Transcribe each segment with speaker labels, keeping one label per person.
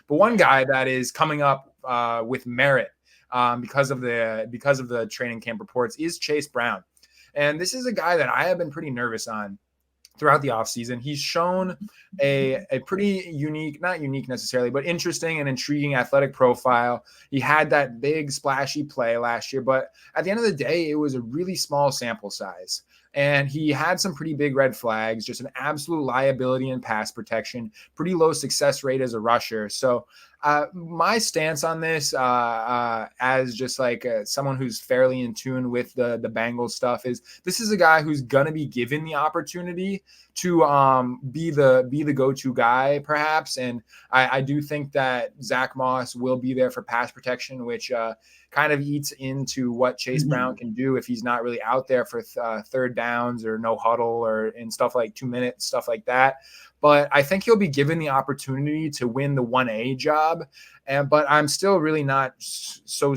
Speaker 1: But one guy that is coming up with merit because of the training camp reports is Chase Brown. And this is a guy that I have been pretty nervous on throughout the offseason. He's shown a pretty unique, not unique necessarily, but interesting and intriguing athletic profile. He had that big splashy play last year, but at the end of the day, it was a really small sample size. And he had some pretty big red flags, just an absolute liability in pass protection, pretty low success rate as a rusher. So my stance on this, as just like someone who's fairly in tune with the Bengals stuff, is this is a guy who's gonna be given the opportunity to be the go-to guy, perhaps. And I do think that Zack Moss will be there for pass protection, which kind of eats into what Chase Brown can do if he's not really out there for third downs or no huddle or in stuff like 2 minutes, stuff like that. But I think he'll be given the opportunity to win the 1A job. But I'm still really not so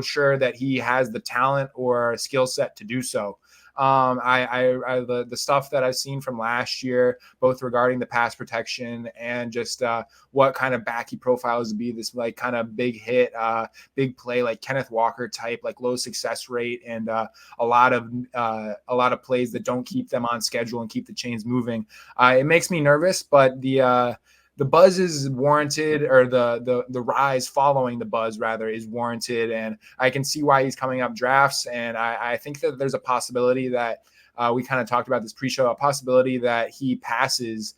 Speaker 1: sure that he has the talent or skill set to do so. The stuff that I've seen from last year, both regarding the pass protection and just what kind of back he profiles to be, this like kind of big hit, big play, like Kenneth Walker type, like low success rate, and a lot of plays that don't keep them on schedule and keep the chains moving. It makes me nervous, but the buzz is warranted, or the rise following the buzz rather is warranted. And I can see why he's coming up drafts. And I think that there's a possibility that we kind of talked about this pre-show, a possibility that he passes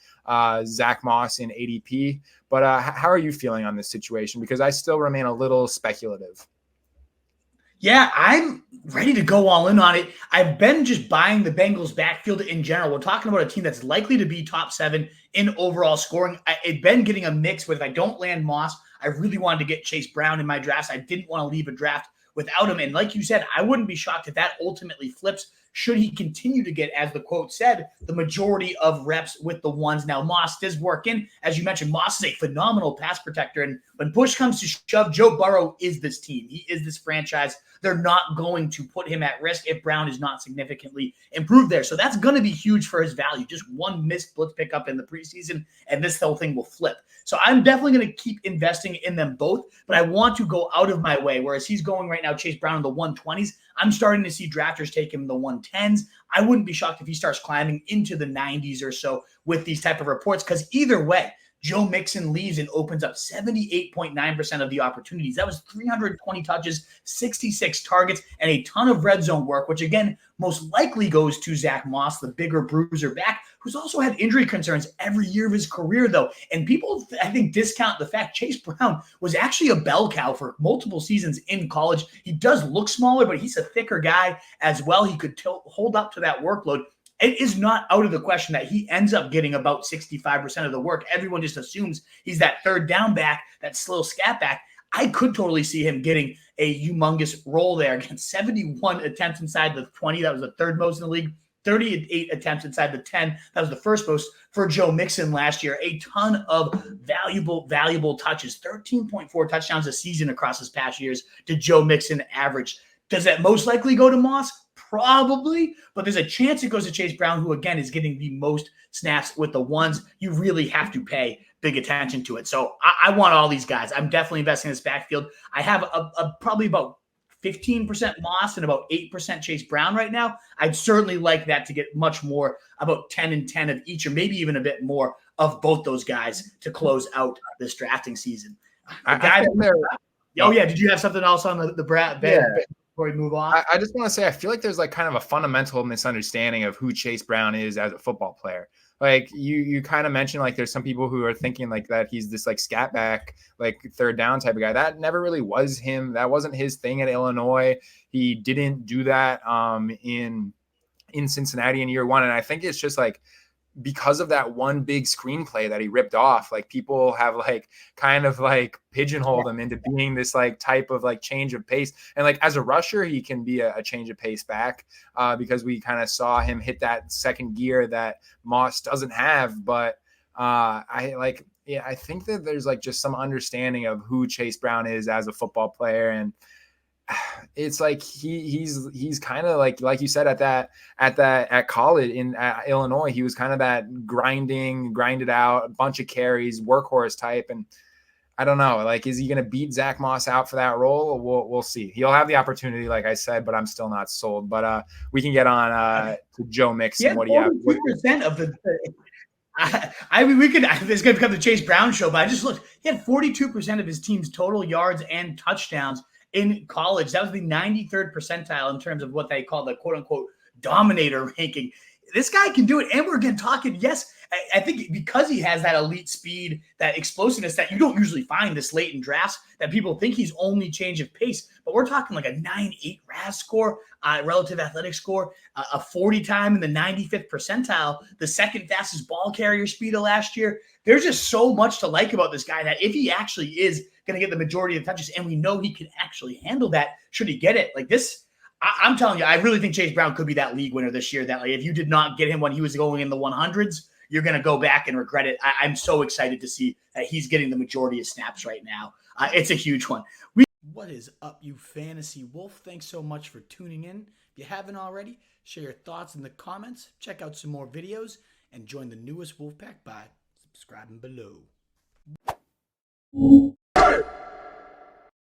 Speaker 1: Zack Moss in ADP. But how are you feeling on this situation? Because I still remain a little speculative.
Speaker 2: Yeah, I'm ready to go all in on it. I've been just buying the Bengals backfield in general. We're talking about a team that's likely to be top 7 in overall scoring. I've been getting a mix with, if I don't land Moss, I really wanted to get Chase Brown in my drafts. I didn't want to leave a draft without him. And like you said, I wouldn't be shocked if that ultimately flips, should he continue to get, as the quote said, the majority of reps with the ones. Now, Moss does work in. As you mentioned, Moss is a phenomenal pass protector. And when push comes to shove, Joe Burrow is this team. He is this franchise. They're not going to put him at risk if Brown is not significantly improved there. So that's going to be huge for his value. Just one missed blitz pickup in the preseason, and this whole thing will flip. So I'm definitely going to keep investing in them both, but I want to go out of my way. Whereas he's going right now, Chase Brown in the 120s, I'm starting to see drafters take him in the 110s. I wouldn't be shocked if he starts climbing into the 90s or so with these type of reports, because either way, Joe Mixon leaves and opens up 78.9% of the opportunities. That was 320 touches, 66 targets, and a ton of red zone work, which again, most likely goes to Zack Moss, the bigger bruiser back, who's also had injury concerns every year of his career, though. And people, I think, discount the fact Chase Brown was actually a bell cow for multiple seasons in college. He does look smaller, but he's a thicker guy as well. He could hold up to that workload. It is not out of the question that he ends up getting about 65% of the work. Everyone just assumes he's that third down back, that slow scat back. I could totally see him getting a humongous role there. Again, 71 attempts inside the 20. That was the third most in the league. 38 attempts inside the 10. That was the first most for Joe Mixon last year. A ton of valuable touches. 13.4 touchdowns a season across his past years to Joe Mixon average. Does that most likely go to Moss? Probably, but there's a chance it goes to Chase Brown, who again is getting the most snaps with the ones. You really have to pay big attention to it. So I want all these guys. I'm definitely investing in this backfield. I have a probably about 15% Moss and about 8% Chase Brown right now. I'd certainly like that to get much more, about 10 and 10 of each, or maybe even a bit more of both those guys to close out this drafting season. Did you have something else on the Brad? Before we move on,
Speaker 1: I just want to say I feel like there's like kind of a fundamental misunderstanding of who Chase Brown is as a football player. Like you kind of mentioned, like there's some people who are thinking like that he's this like scat back, like third down type of guy. That never really was him. That wasn't his thing at Illinois. He didn't do that in Cincinnati in year one. And I think it's just like, because of that one big screenplay that he ripped off, like people have like kind of like pigeonholed him into being this like type of like change of pace. And like as a rusher, he can be a change of pace back because we kind of saw him hit that second gear that Moss doesn't have. But I think that there's like just some understanding of who Chase Brown is as a football player. And it's like he's kind of like you said at college in Illinois, he was kind of that grinded out, a bunch of carries, workhorse type. And I don't know. Like, is he going to beat Zack Moss out for that role? We'll see. He'll have the opportunity, like I said, but I'm still not sold. But we can get on to Joe
Speaker 2: He
Speaker 1: Mixon.
Speaker 2: had
Speaker 1: What do you have?
Speaker 2: 42% of the. I mean, we could. It's going to become the Chase Brown show, but I just looked. He had 42% of his team's total yards and touchdowns in college. That was the 93rd percentile in terms of what they call the quote unquote dominator ranking. This guy can do it. And we're again talking, yes, I think because he has that elite speed, that explosiveness that you don't usually find this late in drafts, that people think he's only change of pace. But we're talking like a 9.8 RAS score, relative athletic score, a 40 time in the 95th percentile, the second fastest ball carrier speed of last year. There's just so much to like about this guy that if he actually is going to get the majority of the touches, and we know he can actually handle that, should he get it, like this, I'm telling you, I really think Chase Brown could be that league winner this year. That like, if you did not get him when he was going in the 100s, you're going to go back and regret it. I'm so excited to see that he's getting the majority of snaps right now. It's a huge one. What is up, you fantasy wolf? Thanks so much for tuning in. If you haven't already, share your thoughts in the comments, check out some more videos, and join the newest Wolfpack by subscribing below.